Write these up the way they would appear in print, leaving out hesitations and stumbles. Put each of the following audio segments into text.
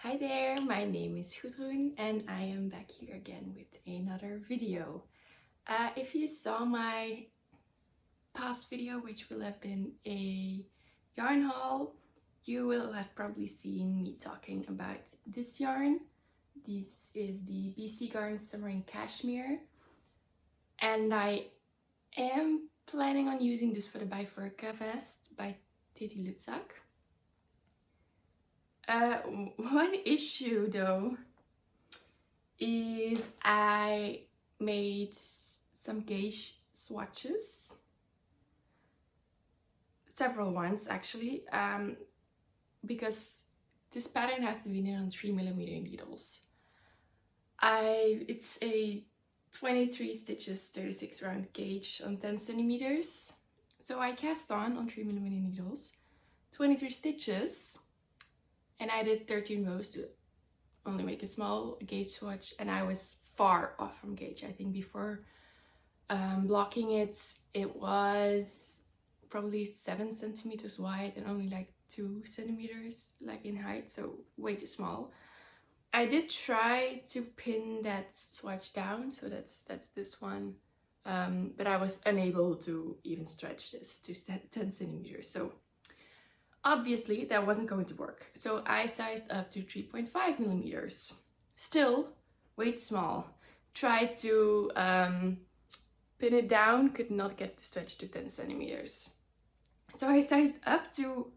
Hi there, my name is Gudrun and I am back here again with another video. If you saw my past video, which will have been a yarn haul, you will have probably seen me talking about this yarn. This is the BC Garden Summer in Cashmere, and I am planning on using this for the Bifurca vest by Titi Lutzak. One issue though is I made some gauge swatches, several ones actually, because this pattern has to be knit on 3mm needles. It's a 23 stitches 36 round gauge on 10 centimeters, so I cast on 3mm needles 23 stitches. And I did 13 rows to only make a small gauge swatch, and I was far off from gauge. I think before blocking it was probably 7 centimeters wide and only like 2 centimeters like in height, so way too small. I did try to pin that swatch down, so that's this one, but I was unable to even stretch this to 10 centimeters. So obviously that wasn't going to work, so I sized up to 3.5 millimeters. Still way too small. Tried to pin it down, could not get the stretch to 10 centimeters. So I sized up to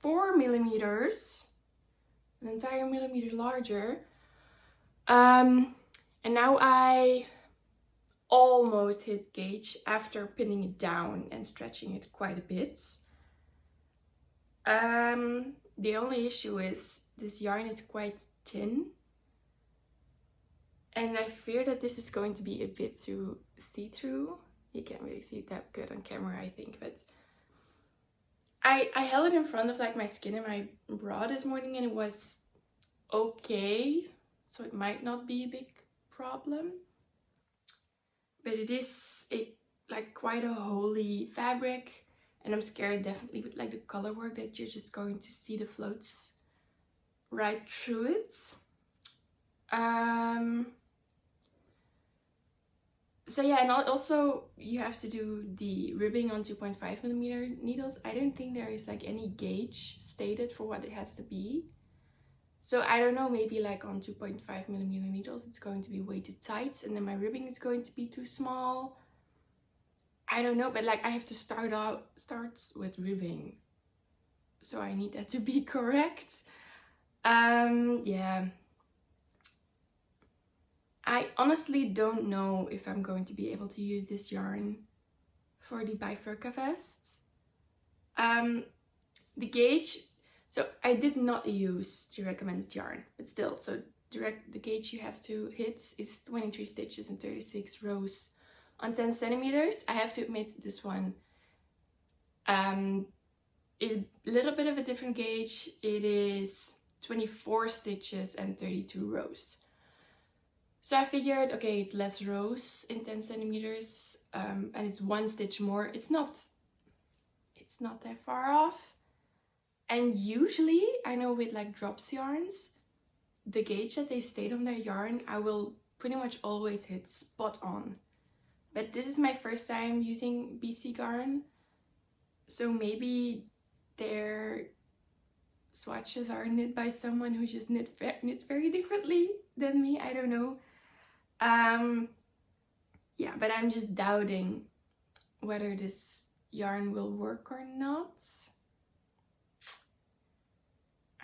4 millimeters, an entire millimeter larger. And now I almost hit gauge after pinning it down and stretching it quite a bit. The only issue is this yarn is quite thin, and I fear that this is going to be a bit too see-through. You can't really see it that good on camera, I think, but I held it in front of like my skin and my bra this morning and it was okay, so it might not be a big problem, but it is like quite a holey fabric. And I'm scared definitely with like the color work that you're just going to see the floats right through it. So yeah, and also you have to do the ribbing on 2.5 millimeter needles. I don't think there is like any gauge stated for what it has to be. So I don't know, maybe like on 2.5 millimeter needles it's going to be way too tight and then my ribbing is going to be too small. I don't know, but like I have to start with ribbing, so I need that to be correct. Yeah, I honestly don't know if I'm going to be able to use this yarn for the Bifurca vest. The gauge, so I did not use the recommended yarn, but still, so the gauge you have to hit is 23 stitches and 36 rows on 10 centimeters. I have to admit this one is a little bit of a different gauge. It is 24 stitches and 32 rows. So I figured, okay, it's less rows in 10 centimeters and it's 1 stitch more. It's not that far off. And usually, I know with like drops yarns, the gauge that they state on their yarn, I will pretty much always hit spot on. But this is my first time using BC Garden, so maybe their swatches are knit by someone who just knits very differently than me, I don't know. Yeah, but I'm just doubting whether this yarn will work or not.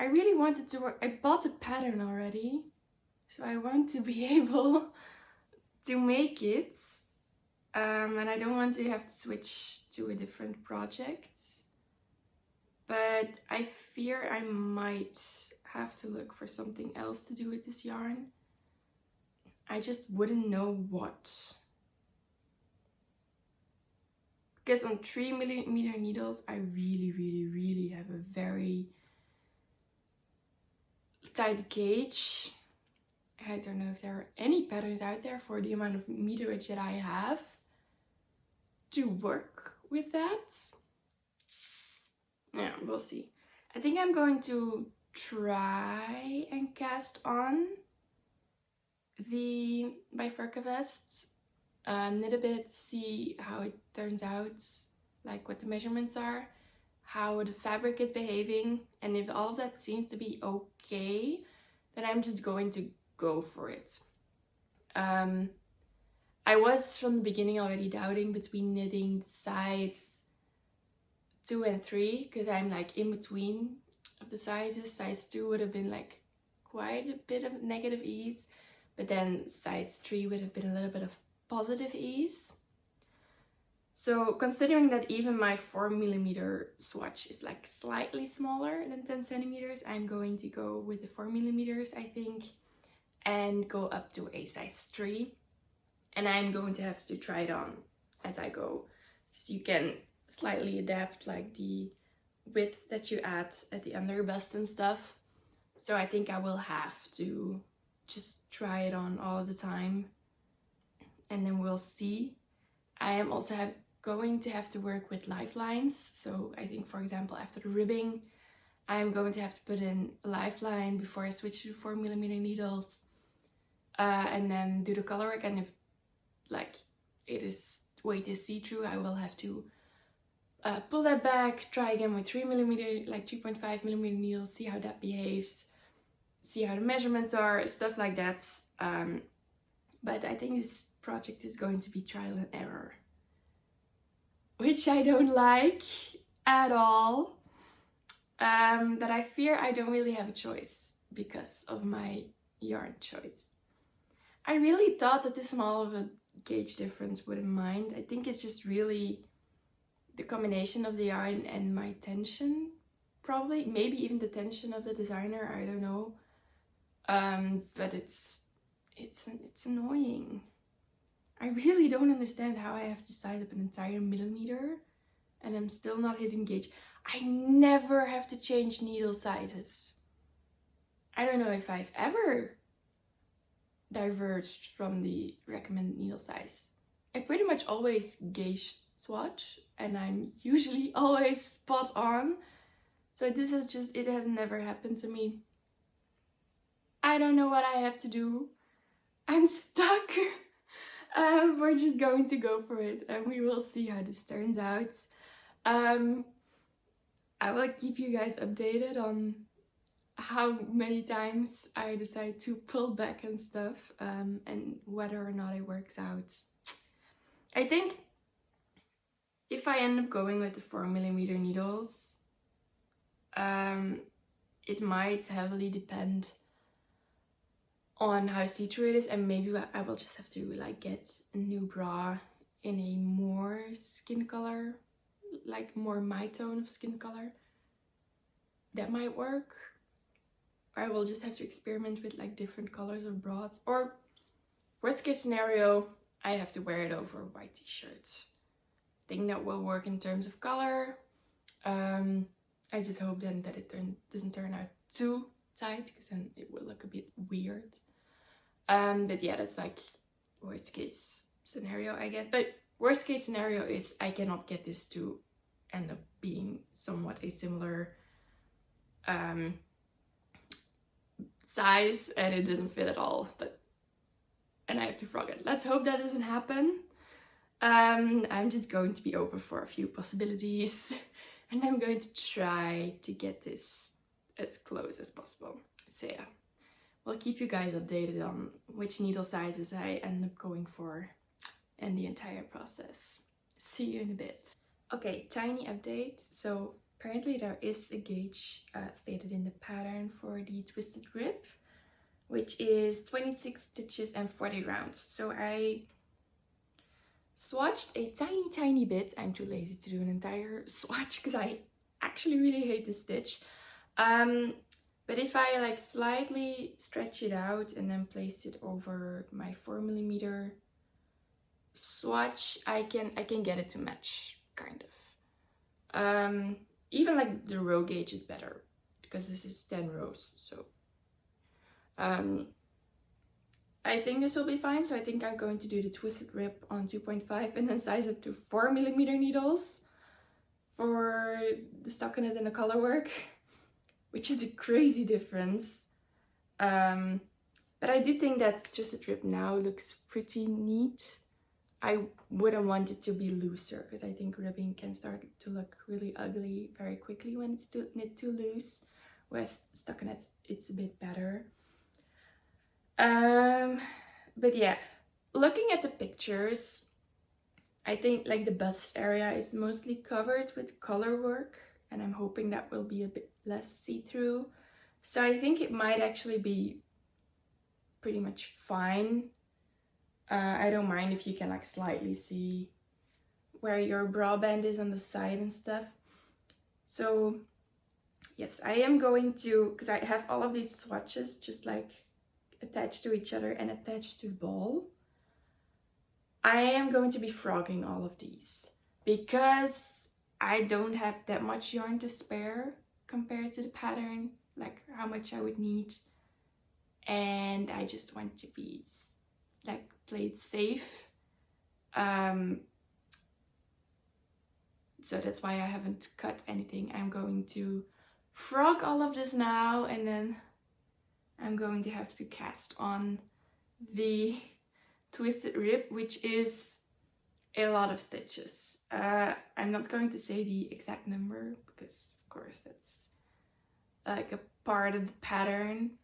I really wanted to work. I bought the pattern already, so I want to be able to make it. And I don't want to have to switch to a different project, but I fear I might have to look for something else to do with this yarn. I just wouldn't know what. Because on 3mm needles, I really have a very tight gauge. I don't know if there are any patterns out there for the amount of meterage that I have to work with that. Yeah, we'll see. I think I'm going to try and cast on the Bifurca vest, knit a bit, see how it turns out, like what the measurements are, how the fabric is behaving, and if all of that seems to be okay, then I'm just going to go for it. I was from the beginning already doubting between knitting size 2 and 3, because I'm like in between of the sizes. Size 2 would have been like quite a bit of negative ease, but then size 3 would have been a little bit of positive ease. So considering that even my 4mm swatch is like slightly smaller than 10 centimeters, I'm going to go with the 4mm, I think, and go up to a size 3. And I'm going to have to try it on as I go, so you can slightly adapt like the width that you add at the under bust and stuff. So I think I will have to just try it on all the time, and then we'll see. I am also going to have to work with lifelines. So I think, for example, after the ribbing, I'm going to have to put in a lifeline before I switch to 4mm needles, and then do the color work. And if like it is way too see-through, I will have to pull that back, try again with 3mm, like 3.5mm needles, see how that behaves, see how the measurements are, stuff like that. But I think this project is going to be trial and error, which I don't like at all. But I fear I don't really have a choice because of my yarn choice. I really thought that this small of a gauge difference wouldn't mind. I think it's just really the combination of the yarn and my tension, probably, maybe even the tension of the designer, I don't know. But it's annoying. I really don't understand how I have to size up an entire millimeter and I'm still not hitting gauge. I never have to change needle sizes. I don't know if I've ever diverged from the recommended needle size. I pretty much always gauge swatch and I'm usually always spot on. So this is just, it has never happened to me. I don't know what I have to do. I'm stuck. We're just going to go for it and we will see how this turns out. I will keep you guys updated on how many times I decide to pull back and stuff, and whether or not it works out. I think if I end up going with the 4mm needles, it might heavily depend on how see-through it is, and maybe I will just have to like get a new bra in a more skin color, like more my tone of skin color. That might work. I will just have to experiment with like different colors of bras, or worst case scenario, I have to wear it over a white t-shirt. I think that will work in terms of color. I just hope then that it doesn't turn out too tight, because then it will look a bit weird. But yeah, that's like worst case scenario, I guess. But worst case scenario is I cannot get this to end up being somewhat a similar size and it doesn't fit at all, and I have to frog it. Let's hope that doesn't happen. I'm just going to be open for a few possibilities and I'm going to try to get this as close as possible. So yeah, we'll keep you guys updated on which needle sizes I end up going for and the entire process. See you in a bit. Okay, tiny update. So apparently there is a gauge stated in the pattern for the twisted grip, which is 26 stitches and 40 rounds. So I swatched a tiny bit. I'm too lazy to do an entire swatch because I actually really hate this stitch. But if I like slightly stretch it out and then place it over my 4mm swatch, I can get it to match, kind of. Even like the row gauge is better because this is 10 rows. So I think this will be fine. So I think I'm going to do the twisted grip on 2.5 and then size up to 4mm needles for the stockinette and the color work, which is a crazy difference. But I do think that just a rib now looks pretty neat. I wouldn't want it to be looser because I think ribbing can start to look really ugly very quickly when it's knit too loose. Whereas stockinette, it's a bit better. But yeah, looking at the pictures, I think like the bust area is mostly covered with color work, and I'm hoping that will be a bit less see-through. So I think it might actually be pretty much fine. I don't mind if you can like slightly see where your bra band is on the side and stuff. So yes, I am going to, because I have all of these swatches just like attached to each other and attached to the ball. I am going to be frogging all of these because I don't have that much yarn to spare compared to the pattern, like how much I would need. And I just want to be like play it safe. So that's why I haven't cut anything. I'm going to frog all of this now, and then I'm going to have to cast on the twisted rib, which is a lot of stitches. I'm not going to say the exact number because of course that's like a part of the pattern.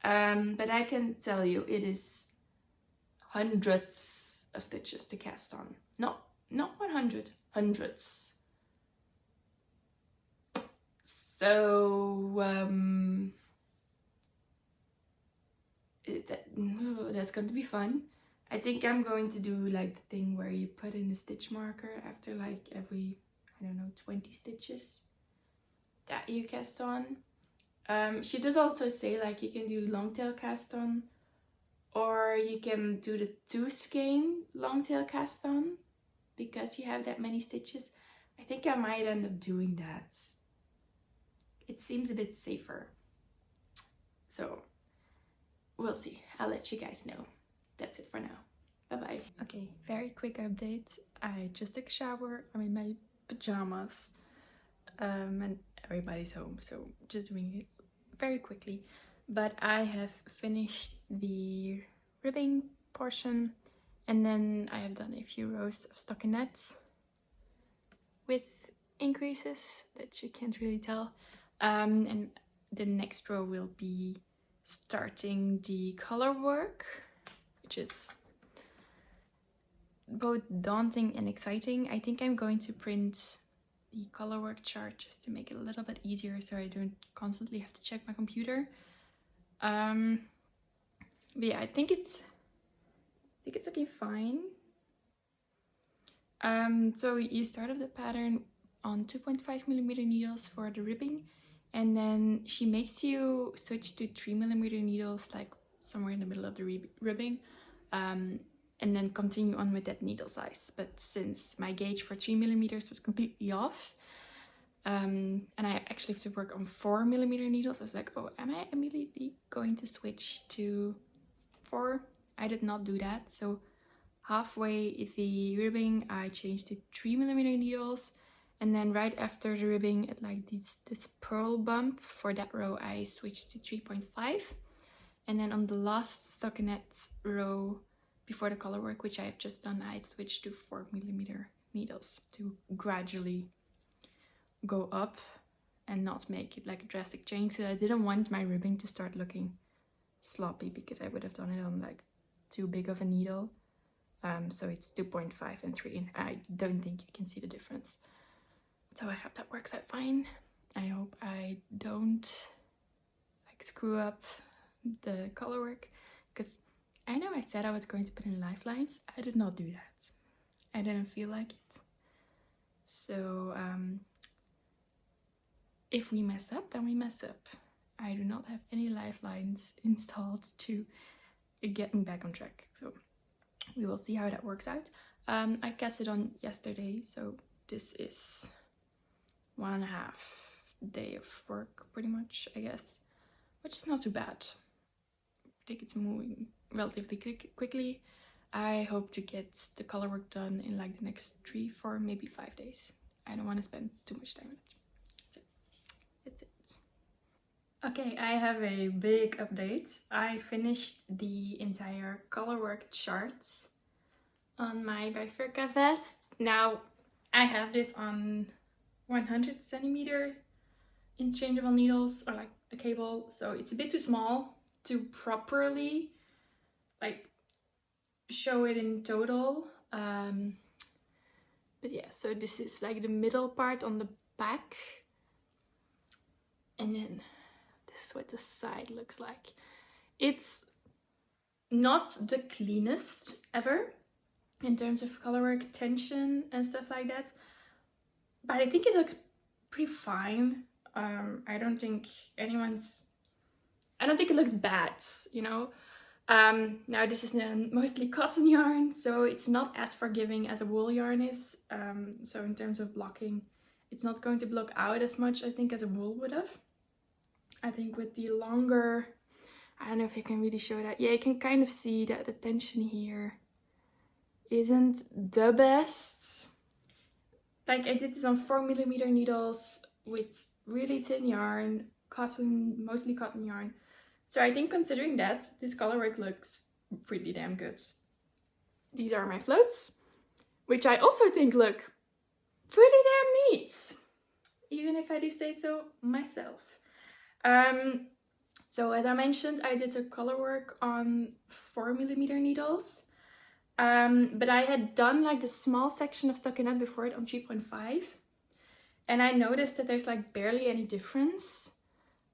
But I can tell you it is hundreds of stitches to cast on. Not 100, hundreds. So that's going to be fun. I think I'm going to do like the thing where you put in a stitch marker after like every, I don't know, 20 stitches that you cast on. She does also say like you can do long tail cast on, or you can do the 2 skein long tail cast on because you have that many stitches. I think I might end up doing that. It seems a bit safer. So we'll see. I'll let you guys know. That's it for now. Bye-bye. Okay, very quick update. I just took a shower. I'm in my pajamas. And everybody's home, so just doing it very quickly. But I have finished the ribbing portion, and then I have done a few rows of stockinette with increases that you can't really tell. And the next row will be starting the color work, which is both daunting and exciting. I think I'm going to print the color work chart just to make it a little bit easier so I don't constantly have to check my computer. But yeah, I think it's looking fine. So you start off the pattern on 2.5mm needles for the ribbing, and then she makes you switch to 3mm needles like somewhere in the middle of the ribbing, and then continue on with that needle size. But since my gauge for 3mm was completely off, and I actually have to work on 4mm needles, I was like, oh, am I immediately going to switch to 4? I did not do that. So halfway the ribbing, I changed to 3mm needles, and then right after the ribbing, at like this purl bump for that row, I switched to 3.5, and then on the last stockinette row before the color work, which I have just done, I switched to 4mm needles to gradually go up and not make it like a drastic change. So I didn't want my ribbing to start looking sloppy because I would have done it on like too big of a needle. So it's 2.5 and 3, and I don't think you can see the difference. So I hope that works out fine. I hope I don't like screw up the color work, because I know I said I was going to put in lifelines. I did not do that. I didn't feel like it. So if we mess up, then we mess up. I do not have any lifelines installed to get me back on track. So we will see how that works out. I cast it on yesterday, so this is 1.5 day of work pretty much, I guess, which is not too bad. I think it's moving relatively quickly. I hope to get the color work done in like the next 3, 4, maybe 5 days. I don't want to spend too much time on it. So that's it. Okay, I have a big update. I finished the entire colorwork chart on my Bifurca vest. Now, I have this on 100 centimeter interchangeable needles, or like the cable, so it's a bit too small to properly like show it in total. But yeah, so this is like the middle part on the back, and then this is what the side looks like. It's not the cleanest ever in terms of colorwork, tension and stuff like that, but I think it looks pretty fine. I don't think it looks bad, you know. Now this is mostly cotton yarn, so it's not as forgiving as a wool yarn is. So in terms of blocking, it's not going to block out as much, I think, as a wool would have. I think with the longer, I don't know if you can really show that. Yeah, you can kind of see that the tension here isn't the best. Like, I did this on 4mm needles with really thin yarn, cotton, mostly cotton yarn. So I think considering that, this colorwork looks pretty damn good. These are my floats, which I also think look pretty damn neat, even if I do say so myself. So as I mentioned, I did the colorwork on 4mm needles, but I had done like the small section of stockinette before it on 3.5, and I noticed that there's like barely any difference,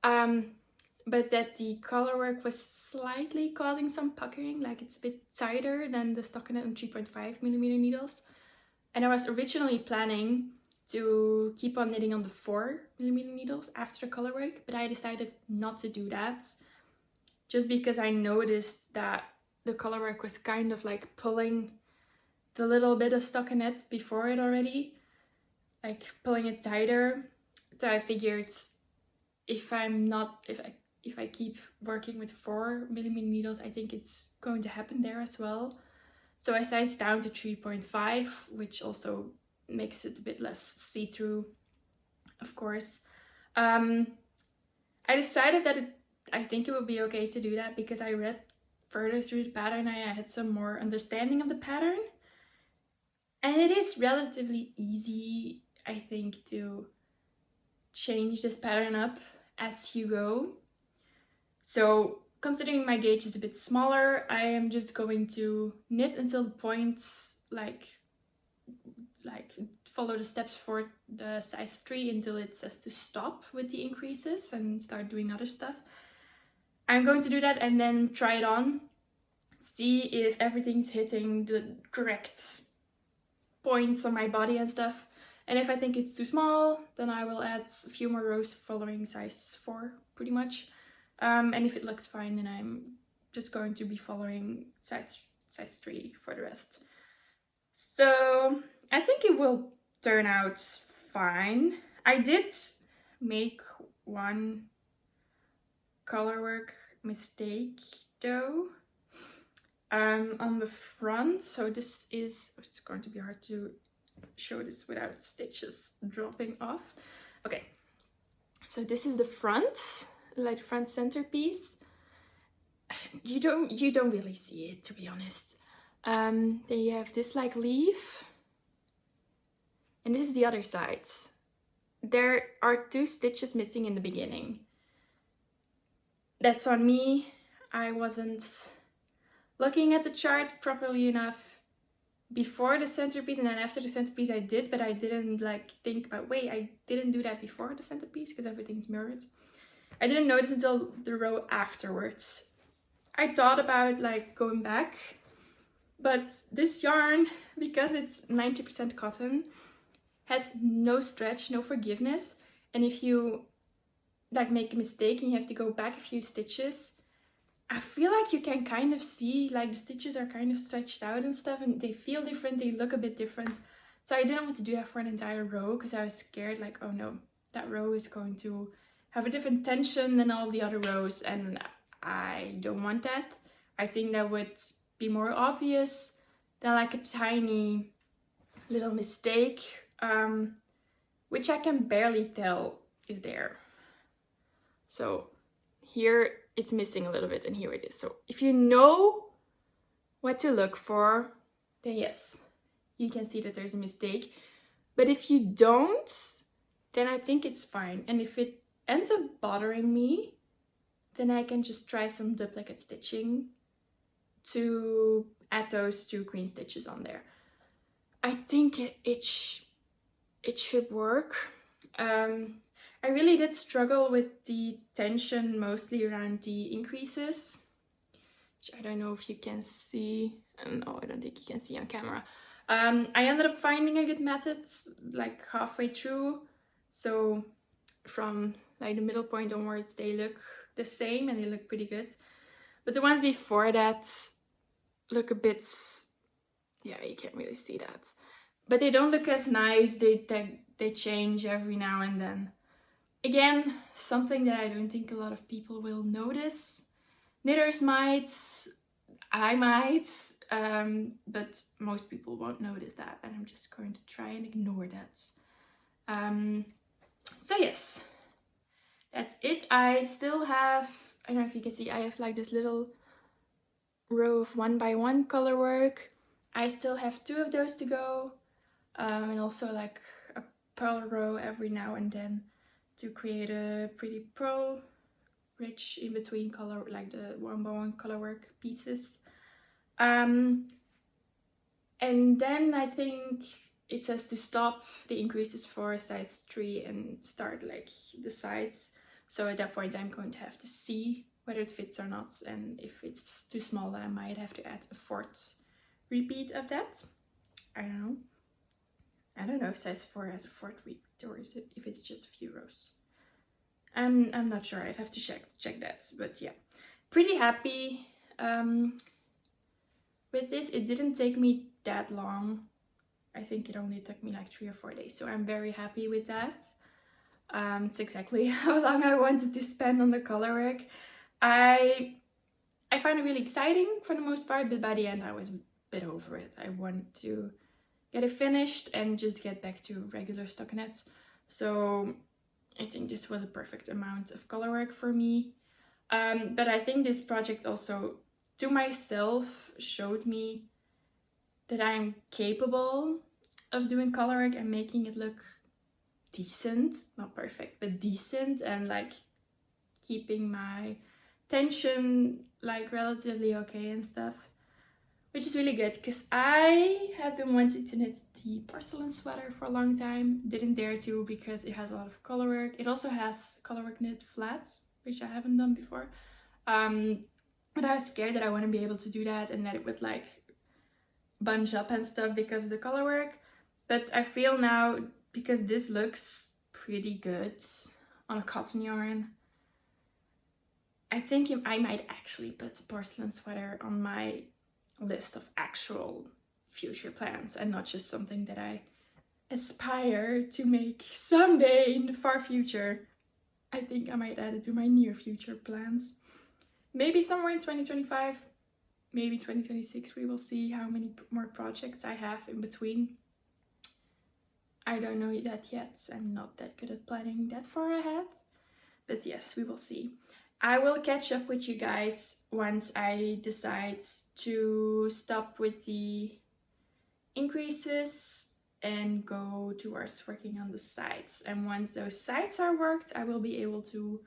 but that the colorwork was slightly causing some puckering, like it's a bit tighter than the stockinette on 3.5mm needles. And I was originally planning to keep on knitting on the 4mm needles after the colorwork, but I decided not to do that, just because I noticed that the colorwork was kind of like pulling the little bit of stockinette before it already, like pulling it tighter. So I figured if I keep working with 4mm needles, I think it's going to happen there as well. So I sized down to 3.5, which also makes it a bit less see-through, of course. I decided that I think it would be okay to do that because I read further through the pattern. I had some more understanding of the pattern. And it is relatively easy, I think, to change this pattern up as you go. So considering my gauge is a bit smaller, I am just going to knit until the point, like follow the steps for the size 3 until it says to stop with the increases and start doing other stuff. I'm going to do that and then try it on, see if everything's hitting the correct points on my body and stuff. And if I think it's too small, then I will add a few more rows following size 4 pretty much. And if it looks fine, then I'm just going to be following size 3 for the rest. So I think it will turn out fine. I did make one colorwork mistake though, on the front. So this is, it's going to be hard to show this without stitches dropping off. Okay, so this is the front, like front centerpiece. You don't really see it, to be honest. Then you have this like leaf, and this is the other side. There are 2 stitches missing in the beginning. That's on me. I wasn't looking at the chart properly enough before the centerpiece, and then after the centerpiece I did, but I didn't like think about, wait, I didn't do that before the centerpiece because everything's mirrored. I didn't notice until the row afterwards. I thought about like going back, but this yarn, because it's 90% cotton, has no stretch, no forgiveness. And if you like make a mistake and you have to go back a few stitches, I feel like you can kind of see like the stitches are kind of stretched out and stuff, and they feel different, they look a bit different. So I didn't want to do that for an entire row because I was scared like, oh no, that row is going to have a different tension than all the other rows, and I don't want that. I think that would be more obvious than like a tiny little mistake, which I can barely tell is there. So here it's missing a little bit and here it is. So if you know what to look for, then yes, you can see that there's a mistake. But if you don't, then I think it's fine. And if it ends up bothering me, then I can just try some duplicate stitching to add those 2 queen stitches on there. I think it should work. I really did struggle with the tension mostly around the increases, which I don't know if you can see. No, I don't think you can see on camera. I ended up finding a good method like halfway through. So from like the middle point onwards, they look the same and they look pretty good. But the ones before that look a bit, yeah, you can't really see that. But they don't look as nice. They change every now and then. Again, something that I don't think a lot of people will notice. Knitters might, I might, but most people won't notice that. And I'm just going to try and ignore that. So yes, that's it. I still have, I don't know if you can see, I have like this little row of 1x1 color work. I still have 2 of those to go. And also like a pearl row every now and then to create a pretty pearl rich in between color, like the 1x1 color work pieces. And then I think it says to stop the increases for size 3 and start like the sides. So at that point I'm going to have to see whether it fits or not, and if it's too small then I might have to add a 4th repeat of that. I don't know if size 4 has a 4th repeat or is it, if it's just a few rows. I'm not sure, I'd have to check that, but yeah. Pretty happy with this. It didn't take me that long. I think it only took me like 3 or 4 days, so I'm very happy with that. It's exactly how long I wanted to spend on the color work. I find it really exciting for the most part, but by the end I was a bit over it. I wanted to get it finished and just get back to regular stockinette. So I think this was a perfect amount of color work for me. But I think this project also, to myself, showed me that I'm capable of doing color work and making it look decent. Not perfect, but decent, and like keeping my tension like relatively okay and stuff. Which is really good, because I have been wanting to knit the porcelain sweater for a long time. Didn't dare to because it has a lot of color work. It also has color work knit flats, which I haven't done before. But I was scared that I wouldn't be able to do that and that it would like bunch up and stuff because of the color work. But I feel now, because this looks pretty good on a cotton yarn, I think I might actually put the porcelain sweater on my list of actual future plans and not just something that I aspire to make someday in the far future. I think I might add it to my near future plans. Maybe somewhere in 2025, maybe 2026, we will see how many more projects I have in between. I don't know that yet. I'm not that good at planning that far ahead. But yes, we will see. I will catch up with you guys once I decide to stop with the increases and go towards working on the sides. And once those sides are worked, I will be able to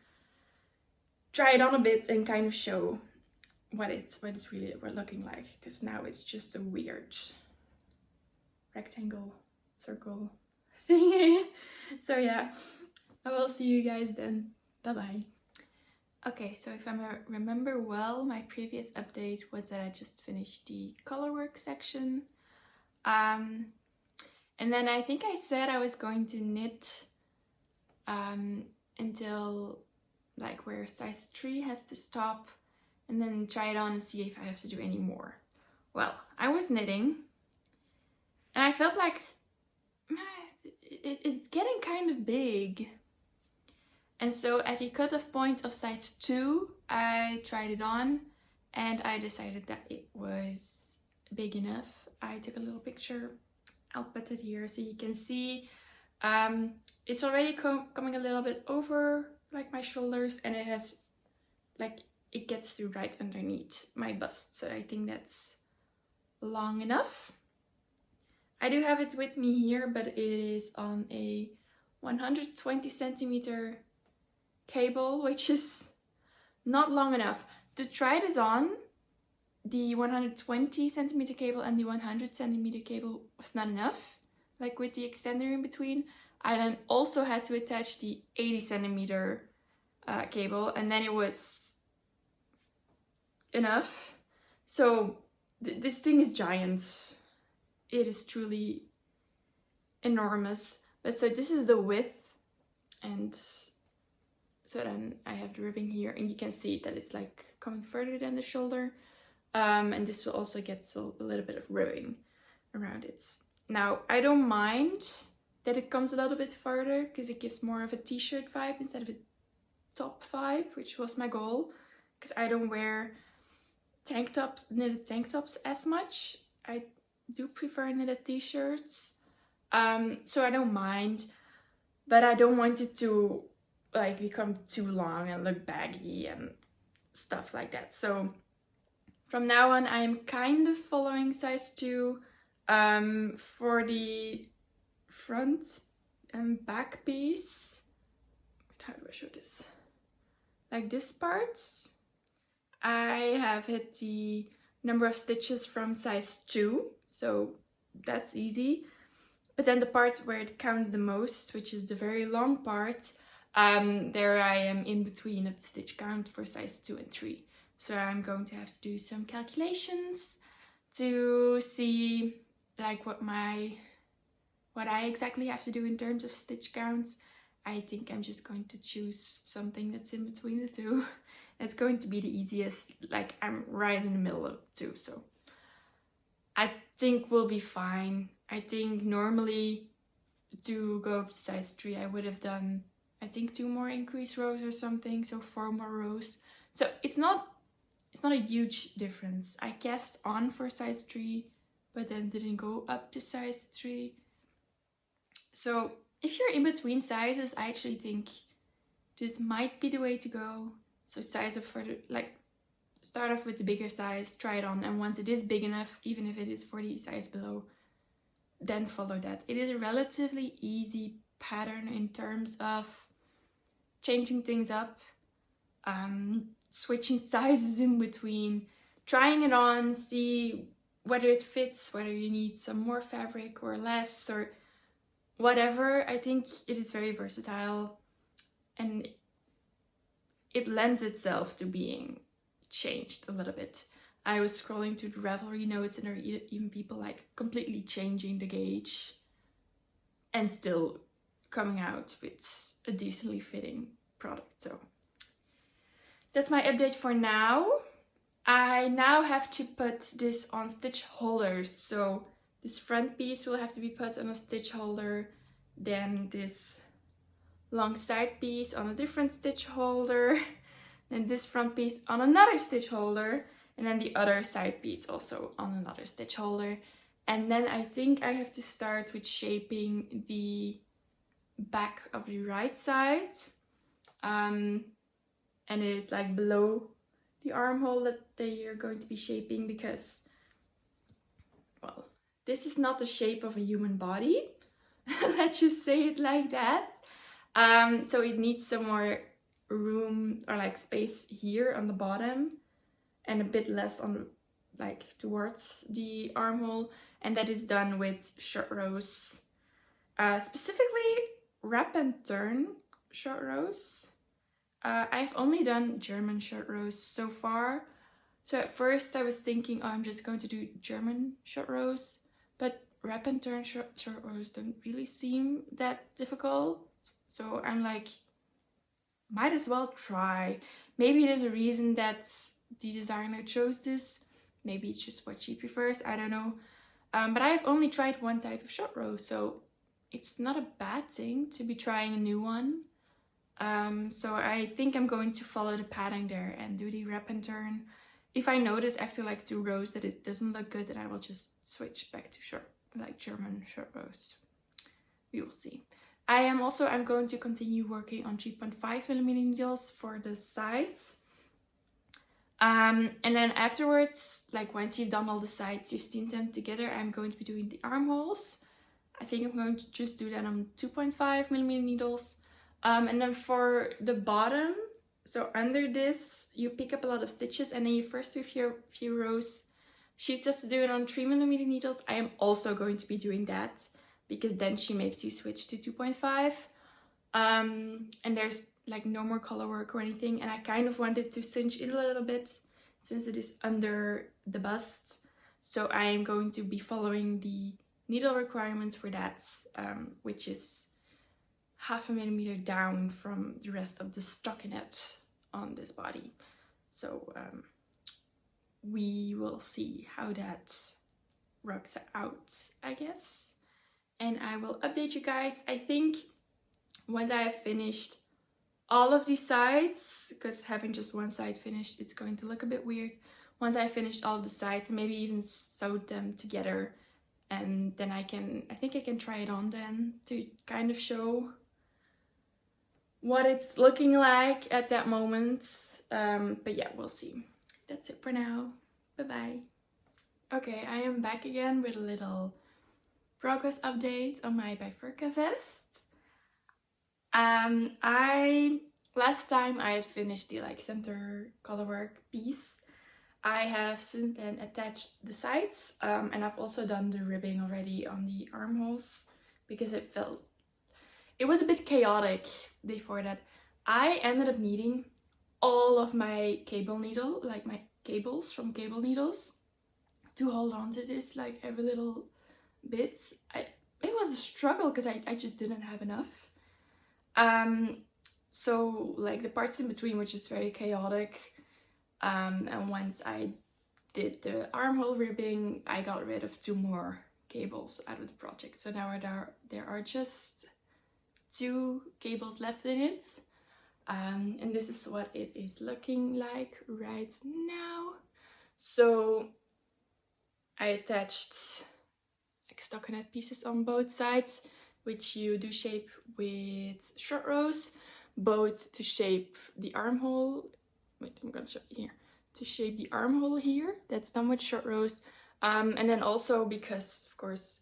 try it on a bit and kind of show what it's really looking like. Because now it's just a weird rectangle, circle thingy. So yeah, I will see you guys then. Bye bye. Okay, so if I remember well, my previous update was that I just finished the colorwork section. And then I think I said I was going to knit until like where size 3 has to stop, and then try it on and see if I have to do any more. Well, I was knitting and I felt like it's getting kind of big. And so at the cutoff point of size 2, I tried it on and I decided that it was big enough. I took a little picture. I'll put it here so you can see. It's already coming a little bit over like my shoulders, and it has like it gets to right underneath my bust. So I think that's long enough. I do have it with me here, but it is on a 120 centimeter cable, which is not long enough. To try this on, the 120 centimeter cable and the 100 centimeter cable was not enough, like with the extender in between. I then also had to attach the 80 centimeter cable, and then it was enough. So this thing is giant. It is truly enormous. But so this is the width, and so then I have the ribbing here, and you can see that it's like coming further than the shoulder. And this will also get a little bit of ribbing around it. Now, I don't mind that it comes a little bit farther because it gives more of a t-shirt vibe instead of a top vibe, which was my goal, because I don't wear knitted tank tops as much. I do prefer knitted t-shirts, so I don't mind, but I don't want it to like become too long and look baggy and stuff like that. So from now on, I am kind of following size 2 for the front and back piece. How do I show this? Like this part, I have hit the number of stitches from size 2, so that's easy. But then the part where it counts the most, which is the very long part, there I am in between of the stitch count for size 2 and 3. So I'm going to have to do some calculations to see like what I exactly have to do in terms of stitch counts. I think I'm just going to choose something that's in between the two. It's going to be the easiest, like I'm right in the middle of two, so I think we'll be fine. I think normally to go up to size 3 I would have done, I think 2 more increase rows or something, so 4 more rows. So it's not a huge difference. I cast on for size 3, but then didn't go up to size 3. So if you're in between sizes, I actually think this might be the way to go. So size up for the, like, start off with the bigger size, try it on, and once it is big enough, even if it is for the size below, then follow that. It is a relatively easy pattern in terms of changing things up, switching sizes in between, trying it on, see whether it fits, whether you need some more fabric or less or whatever. I think it is very versatile and it lends itself to being changed a little bit. I was scrolling through the Ravelry notes and there are even people like completely changing the gauge and still coming out with a decently fitting product. So that's my update for now. I now have to put this on stitch holders. So this front piece will have to be put on a stitch holder, then this long side piece on a different stitch holder, then this front piece on another stitch holder, and then the other side piece also on another stitch holder. And then I think I have to start with shaping the back of the right side. And it's like below the armhole that they are going to be shaping because, well, this is not the shape of a human body. Let's just say it like that. So it needs some more room or like space here on the bottom and a bit less on like towards the armhole, and that is done with short rows, specifically wrap and turn short rows. I've only done German short rows so far, so at first I was thinking, oh, I'm just going to do German short rows, but wrap and turn short rows don't really seem that difficult, so I'm like, might as well try. Maybe there's a reason that the designer chose this. Maybe it's just what she prefers, I don't know. But I've only tried one type of short row, so it's not a bad thing to be trying a new one. So I think I'm going to follow the pattern there and do the wrap and turn. If I notice after like 2 rows that it doesn't look good, then I will just switch back to German short rows. We will see. I'm going to continue working on 3.5mm needles for the sides. And then afterwards, like once you've done all the sides, you've steamed them together, I'm going to be doing the armholes. I think I'm going to just do that on 2.5 millimeter needles. And then for the bottom, so under this, you pick up a lot of stitches and then you first do a few rows. She says to do it on 3 millimeter needles. I am also going to be doing that because then she makes you switch to 2.5. And there's like no more color work or anything. And I kind of wanted to cinch it a little bit since it is under the bust. So I am going to be following the needle requirements for that, which is 0.5 millimeter down from the rest of the stockinette on this body. So we will see how that works out, I guess. And I will update you guys, I think, once I have finished all of these sides, because having just one side finished, it's going to look a bit weird. Once I finished all of the sides, maybe even sewed them together, and then I think I can try it on then to kind of show what it's looking like at that moment. But yeah, we'll see. That's it for now. Bye-bye. Okay, I am back again with a little progress update on my Bifurca vest. Last time I had finished the like center colorwork piece. I have since then attached the sides, and I've also done the ribbing already on the armholes because it was a bit chaotic before that. I ended up needing all of my cable needle, like my cables from Cable Needles, to hold on to this, like every little bit. It was a struggle because I just didn't have enough. So like the parts in between were just very chaotic. And once I did the armhole ribbing, I got rid of 2 more cables out of the project. So now there are just 2 cables left in it. And this is what it is looking like right now. So I attached like stockinette pieces on both sides, which you do shape with short rows, both to shape the armhole. Wait, I'm gonna show you here. To shape the armhole here, that's done with short rows. And then also because, of course,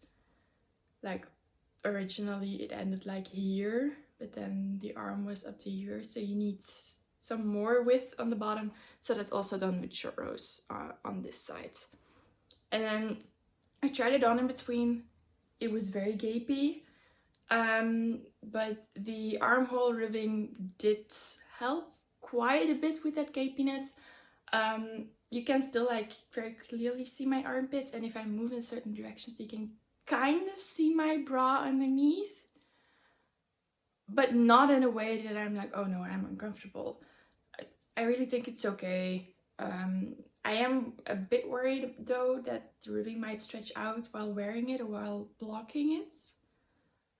like originally it ended like here, but then the arm was up to here, so you need some more width on the bottom. So that's also done with short rows on this side. And then I tried it on in between. It was very gapey, but the armhole ribbing did help quite a bit with that gapiness. You can still like very clearly see my armpits, and if I move in certain directions you can kind of see my bra underneath, but not in a way that I'm like, oh no, I'm uncomfortable. I really think it's okay. I am a bit worried though that the ribbing might stretch out while wearing it or while blocking it.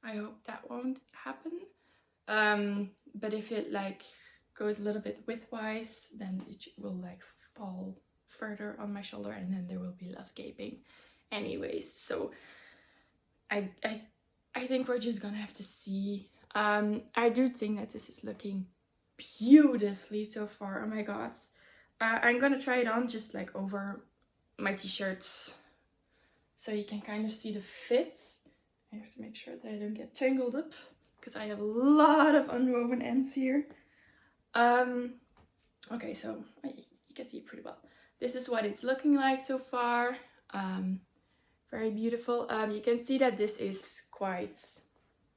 I hope that won't happen. But if it like goes a little bit widthwise, then it will like fall further on my shoulder and then there will be less gaping anyways. So I think we're just gonna have to see. I do think that this is looking beautifully so far. Oh my god. I'm gonna try it on just like over my t-shirts so you can kind of see the fit. I have to make sure that I don't get tangled up because I have a lot of unwoven ends here. Okay, so you can see it pretty well. This is what it's looking like so far. Very beautiful. You can see that this is quite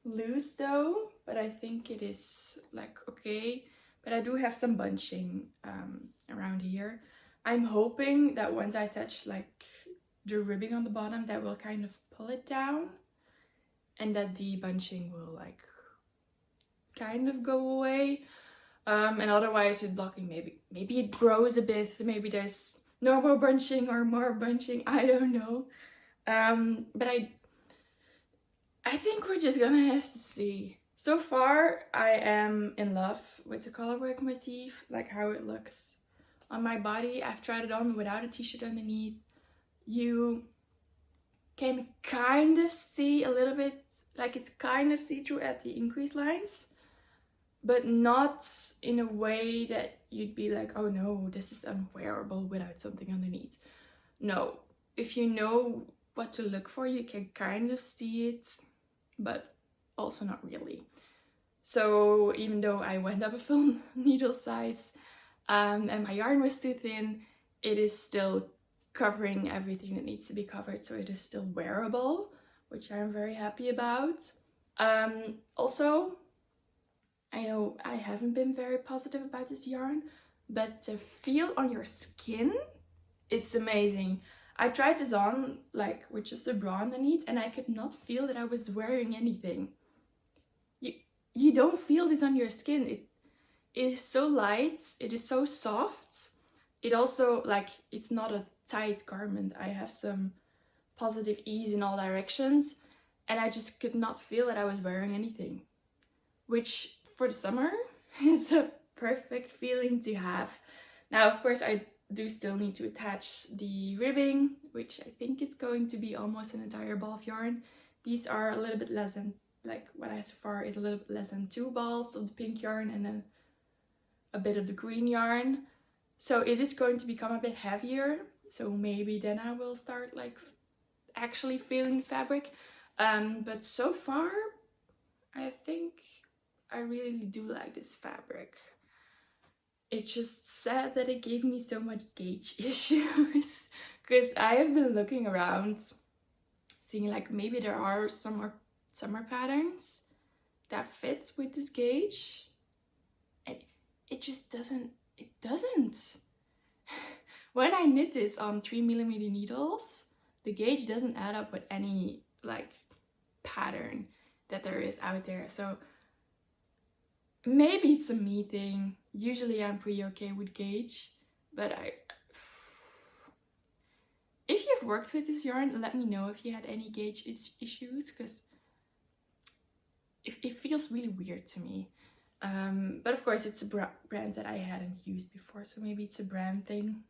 loose though, but I think it is like okay. But I do have some bunching around here. I'm hoping that once I attach like the ribbing on the bottom, that will kind of pull it down and that the bunching will like kind of go away. And otherwise with blocking, maybe it grows a bit. Maybe there's no more bunching or more bunching. I don't know. But I think we're just gonna have to see. So far, I am in love with the colorwork motif, like how it looks on my body. I've tried it on without a t-shirt underneath. You can kind of see a little bit, like it's kind of see-through at the increase lines. but not in a way that you'd be like, oh no, this is unwearable without something underneath. No, if you know what to look for, you can kind of see it, but also not really. So even though I went up a full needle size and my yarn was too thin, it is still covering everything that needs to be covered, so it is still wearable, which I'm very happy about. Also, I know I haven't been very positive about this yarn, but the feel on your skin, it's amazing. I tried this on like with just a bra underneath and I could not feel that I was wearing anything. You don't feel this on your skin. It is so light, it is so soft. It also, like, it's not a tight garment. I have some positive ease in all directions and I just could not feel that I was wearing anything, which for the summer is a perfect feeling to have. Now, of course, I do still need to attach the ribbing, which I think is going to be almost an entire ball of yarn. These are a little bit less than, like what I have so far is a little bit less than 2 balls of the pink yarn and then a bit of the green yarn. So it is going to become a bit heavier. So maybe then I will start like actually feeling the fabric. But so far, I think I really do like this fabric. It's just sad that it gave me so much gauge issues because I have been looking around seeing like maybe there are some more summer patterns that fits with this gauge, and it just doesn't. When I knit this on 3mm needles, the gauge doesn't add up with any like pattern that there is out there. So maybe it's a me thing. Usually I'm pretty okay with gauge, but if you've worked with this yarn, let me know if you had any gauge issues, because it feels really weird to me. But of course it's a brand that I hadn't used before, so maybe it's a brand thing.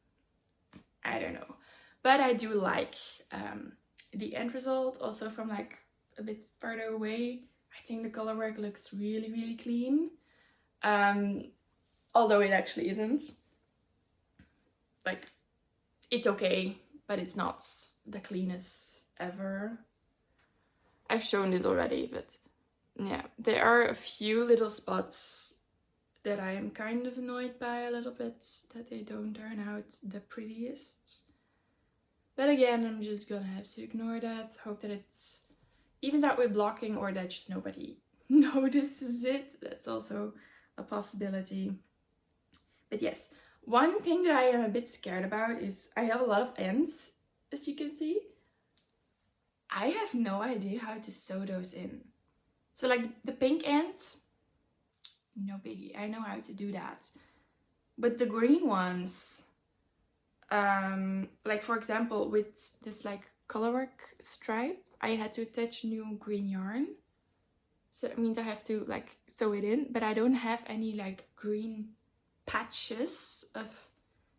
I don't know. But I do like the end result, also from like a bit further away. I think the color work looks really, really clean. Although it actually isn't. Like, it's okay, but it's not the cleanest ever. I've shown it already, but yeah, there are a few little spots that I am kind of annoyed by a little bit, that they don't turn out the prettiest. But again, I'm just gonna have to ignore that, hope that it evens out with blocking, or that just nobody notices it. That's also a possibility. But yes, one thing that I am a bit scared about is I have a lot of ends, as you can see. I have no idea how to sew those in. So like the pink ends, no biggie, I know how to do that. But the green ones, like for example with this like colorwork stripe, I had to attach new green yarn. So that means I have to like sew it in, but I don't have any like green patches of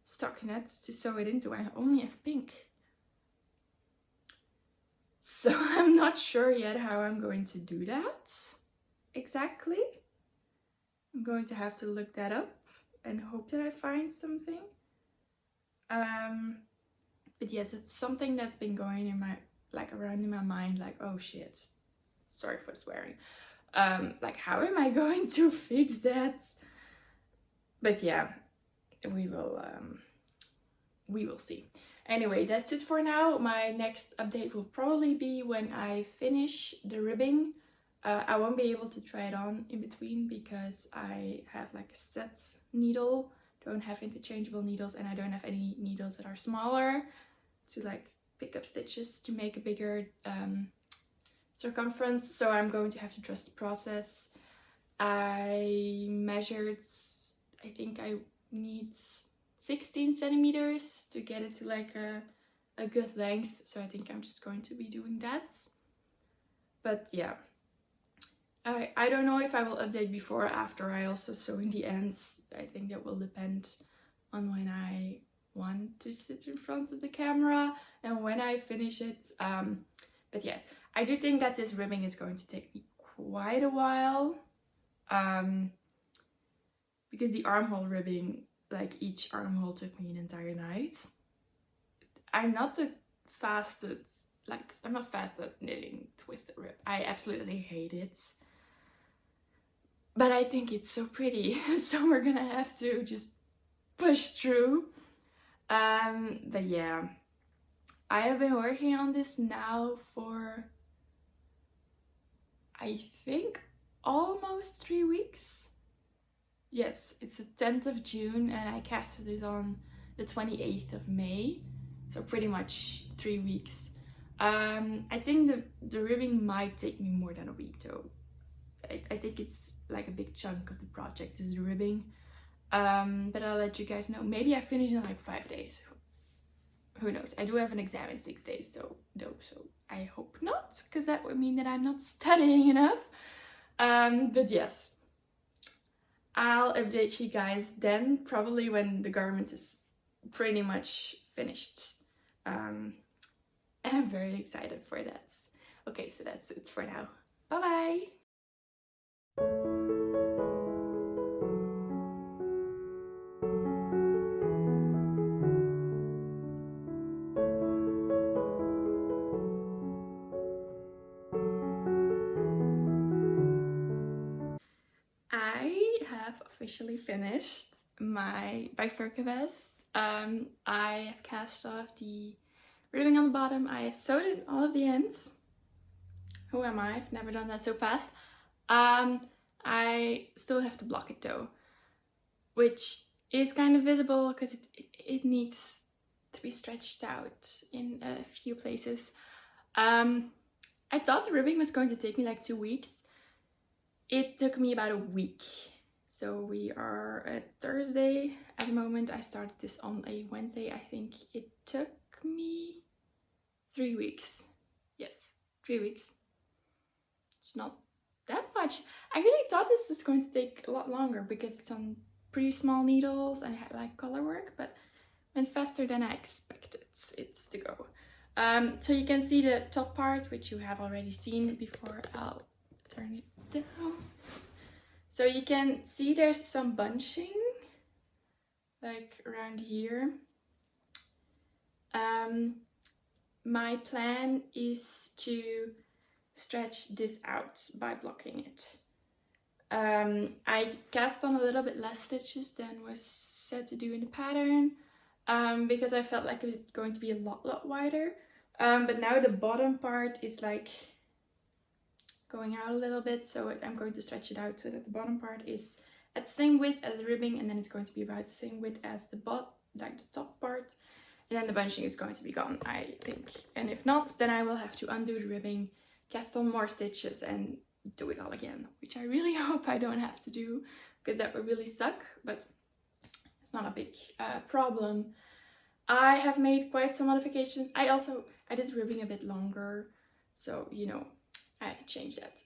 stockinette to sew it into. I only have pink. So I'm not sure yet how I'm going to do that exactly. I'm going to have to look that up and hope that I find something. But yes, it's something that's been going in my, like around in my mind, like, oh shit, sorry for the swearing. Like, how am I going to fix that? But yeah, we will see. Anyway, that's it for now. My next update will probably be when I finish the ribbing. I won't be able to try it on in between because I have like a set needle, don't have interchangeable needles, and I don't have any needles that are smaller to like pick up stitches to make a bigger circumference. So I'm going to have to trust the process. I measured, I think I need 16 centimeters to get it to like a good length. So I think I'm just going to be doing that. But yeah, I don't know if I will update before or after I also sew in the ends. I think that will depend on when I want to sit in front of the camera and when I finish it. But yeah, I do think that this ribbing is going to take me quite a while. because the armhole ribbing, like each armhole took me an entire night. I'm not the fastest, like I'm not fast at knitting twisted rib. I absolutely hate it. But I think it's so pretty, so we're gonna have to just push through. But yeah, I have been working on this now for, I think, almost 3 weeks. Yes, it's the 10th of June and I casted it on the 28th of May. So pretty much 3 weeks. I think the ribbing might take me more than a week though. I think it's like a big chunk of the project is the ribbing. But I'll let you guys know. Maybe I finish in like 5 days. Who knows? I do have an exam in 6 days, so I hope not, because that would mean that I'm not studying enough. But yes, I'll update you guys then, probably when the garment is pretty much finished. And I'm very excited for that. Okay, so that's it for now. Bye bye! I have officially finished my bifurca vest. I have cast off the ribbing on the bottom. I have sewed in all of the ends. Who am I? I've never done that so fast. I still have to block it though, which is kind of visible because it needs to be stretched out in a few places. I thought the ribbing was going to take me like 2 weeks. It took me about a week. So we are at Thursday at the moment. I started this on a Wednesday. I think it took me 3 weeks. Yes, 3 weeks. It's not that much. I really thought this was going to take a lot longer because it's on pretty small needles and I had like color work, but went faster than I expected it to go. So you can see the top part, which you have already seen before. I'll turn it down. So you can see there's some bunching like around here. My plan is to stretch this out by blocking it. I cast on a little bit less stitches than was said to do in the pattern, because I felt like it was going to be a lot wider. But now the bottom part is like going out a little bit, so I'm going to stretch it out so that the bottom part is at the same width as the ribbing, and then it's going to be about the same width as the top part, and then the bunching is going to be gone, I think. And if not, then I will have to undo the ribbing, cast on more stitches and do it all again, which I really hope I don't have to do, because that would really suck, but it's not a big problem. I have made quite some modifications. I did the ribbing a bit longer, so you know, I have to change that.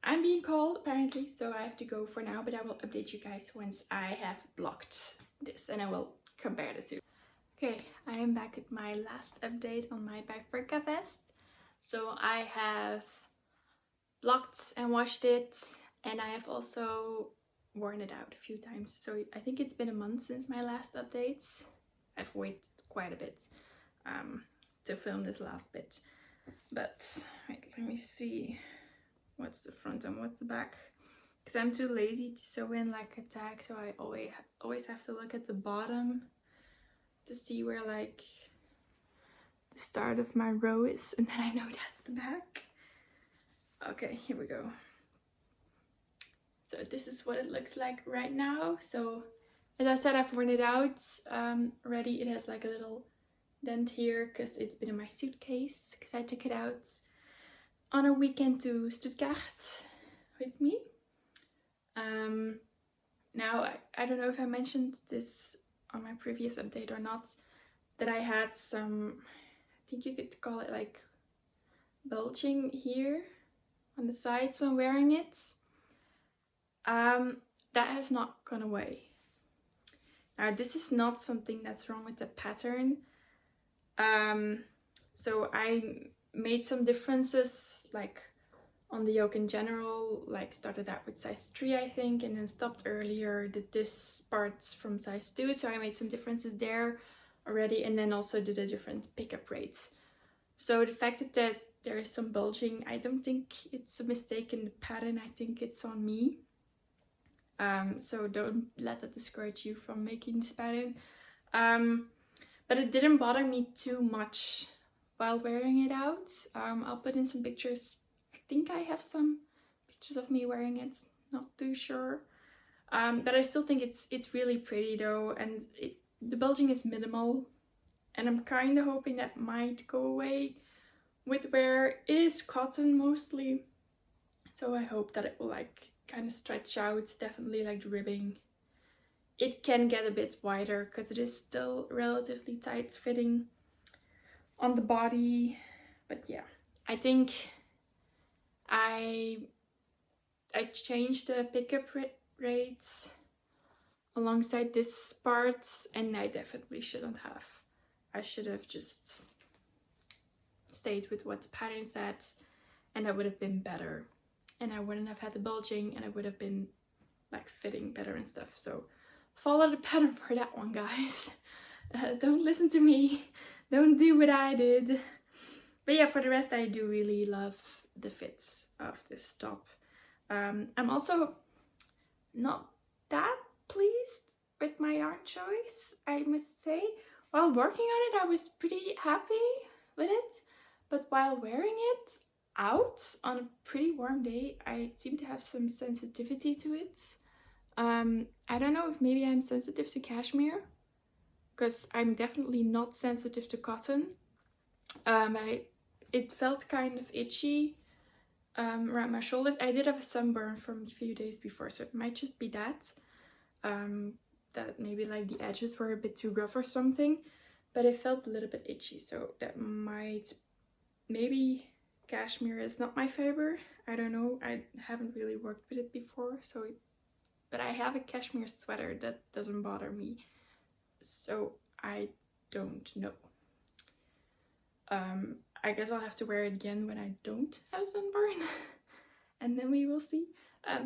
I'm being called apparently, so I have to go for now, but I will update you guys once I have blocked this and I will compare the two. Okay, I am back with my last update on my bifurca vest. So I have blocked and washed it, and I have also worn it out a few times. So I think it's been a month since my last update. I've waited quite a bit to film this last bit. But wait, let me see what's the front and what's the back, because I'm too lazy to sew in like a tag, so I always have to look at the bottom to see where like the start of my row is, and then I know that's the back. Okay, here we go. So this is what it looks like right now. So as I said, I've worn it out already. It has like a little dent here because it's been in my suitcase, because I took it out on a weekend to Stuttgart with me. Now I don't know if I mentioned this on my previous update or not, that I had some, I think you could call it like bulging here on the sides when wearing it. That has not gone away. Now this is not something that's wrong with the pattern. So I made some differences like on the yoke in general, like started out with size 3 I think, and then stopped earlier, did this parts from size 2, so I made some differences there already, and then also did a different pickup rates. So the fact that there is some bulging, I don't think it's a mistake in the pattern, I think it's on me. So don't let that discourage you from making this pattern. But it didn't bother me too much while wearing it out. I'll put in some pictures. I think I have some pictures of me wearing it, not too sure. But I still think it's really pretty though, and the bulging is minimal, and I'm kind of hoping that might go away with wear. It is cotton mostly, so I hope that it will like kind of stretch out. Definitely like the ribbing. It can get a bit wider because it is still relatively tight fitting on the body, but yeah, I think I changed the pickup rates alongside this part, and I definitely shouldn't have. I should have just stayed with what the pattern said, and that would have been better, and I wouldn't have had the bulging, and it would have been like fitting better and stuff. So follow the pattern for that one, guys. Don't listen to me, don't do what I did. But yeah, for the rest, I do really love the fits of this top. I'm also not that pleased with my yarn choice, I must say. While working on it, I was pretty happy with it, but while wearing it out on a pretty warm day, I seem to have some sensitivity to it. I don't know if maybe I'm sensitive to cashmere, because I'm definitely not sensitive to cotton. It felt kind of itchy around my shoulders. I did have a sunburn from a few days before, so it might just be that. That maybe like the edges were a bit too rough or something, but it felt a little bit itchy, so that might, maybe cashmere is not my favor. I don't know, I haven't really worked with it before, so but I have a cashmere sweater that doesn't bother me, so I don't know. I guess I'll have to wear it again when I don't have sunburn and then we will see.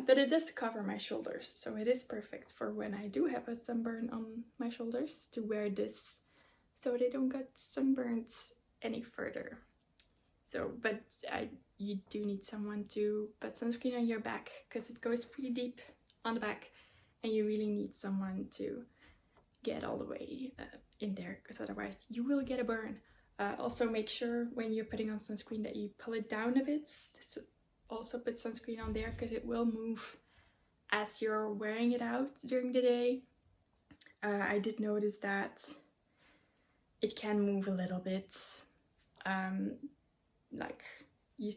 But it does cover my shoulders, so it is perfect for when I do have a sunburn on my shoulders to wear this, so they don't get sunburned any further. So, but you do need someone to put sunscreen on your back, because it goes pretty deep on the back, and you really need someone to get all the way in there, because otherwise you will get a burn. Also make sure when you're putting on sunscreen that you pull it down a bit. Just also put sunscreen on there, because it will move as you're wearing it out during the day. I did notice that it can move a little bit.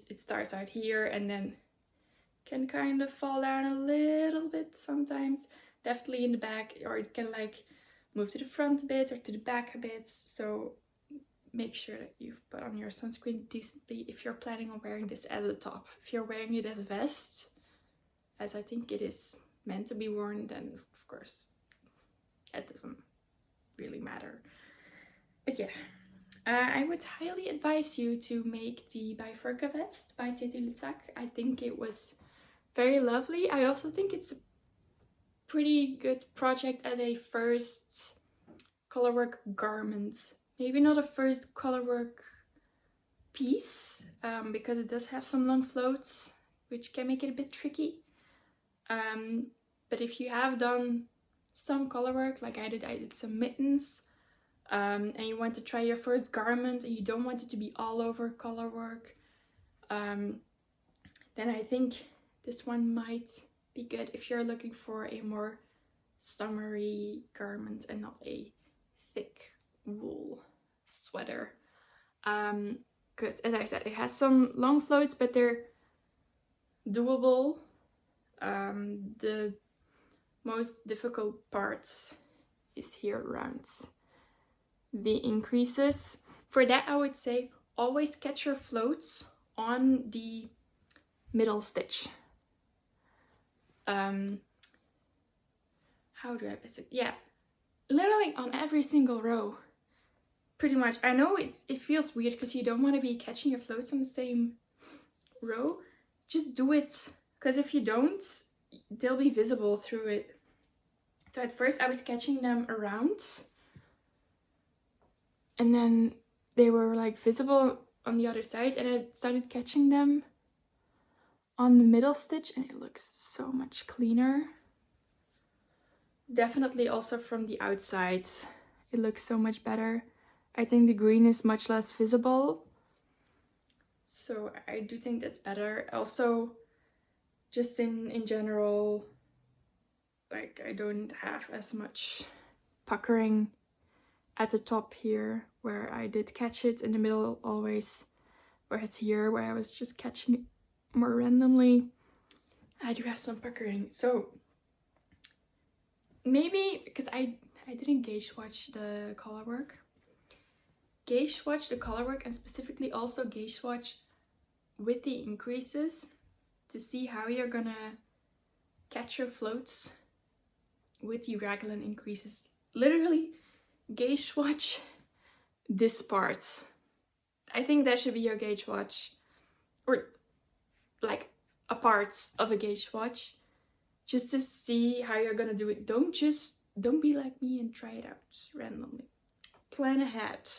It starts out here and then can kind of fall down a little bit sometimes, definitely in the back, or it can like move to the front a bit or to the back a bit. So make sure that you've put on your sunscreen decently if you're planning on wearing this as a top. If you're wearing it as a vest, as I think it is meant to be worn, then of course it doesn't really matter. But yeah, I would highly advise you to make the Bifurca vest by Titi Litzak. I think it was very lovely. I also think it's a pretty good project as a first colorwork garment. Maybe not a first colorwork piece, because it does have some long floats, which can make it a bit tricky. But if you have done some colorwork, like I did some mittens, and you want to try your first garment and you don't want it to be all over colorwork, then I think this one might be good if you're looking for a more summery garment and not a thick wool sweater. Because as I said, it has some long floats, but they're doable. The most difficult parts is here around the increases. For that, I would say always catch your floats on the middle stitch. How do I best it? Yeah, literally on every single row, pretty much. I know it feels weird because you don't want to be catching your floats on the same row. just do it, because if you don't, they'll be visible through it. So at first I was catching them around, and then they were like visible on the other side, and I started catching them on the middle stitch, and it looks so much cleaner. Definitely also from the outside it looks so much better. I think the green is much less visible, so I do think that's better. Also, just in general, like, I don't have as much puckering at the top here where I did catch it in the middle always, whereas here where I was just catching it more randomly, I do have some puckering. So maybe because I didn't gauge swatch the color work. Gauge swatch the color work, and specifically also gauge swatch with the increases to see how you're gonna catch your floats with the raglan increases. Literally gauge swatch this part. I think that should be your gauge swatch, or like a part of a gauge swatch, just to see how you're gonna do it. Don't be like me and try it out randomly. Plan ahead,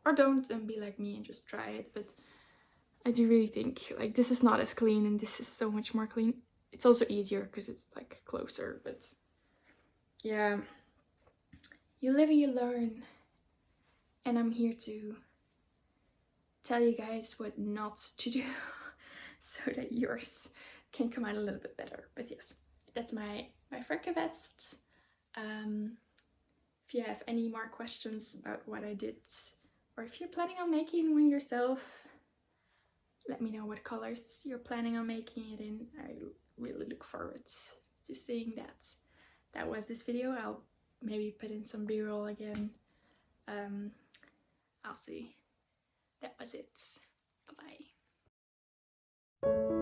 or don't and be like me and just try it. But I do really think like this is not as clean, and this is so much more clean. It's also easier because it's like closer, but yeah, you live and you learn, and I'm here to tell you guys what not to do so that yours can come out a little bit better. But yes, that's my Frecka vest. If you have any more questions about what I did, or if you're planning on making one yourself, let me know what colors you're planning on making it in. I really look forward to seeing that. That was this video. I'll maybe put in some b-roll again. I'll see. That was it. Bye bye.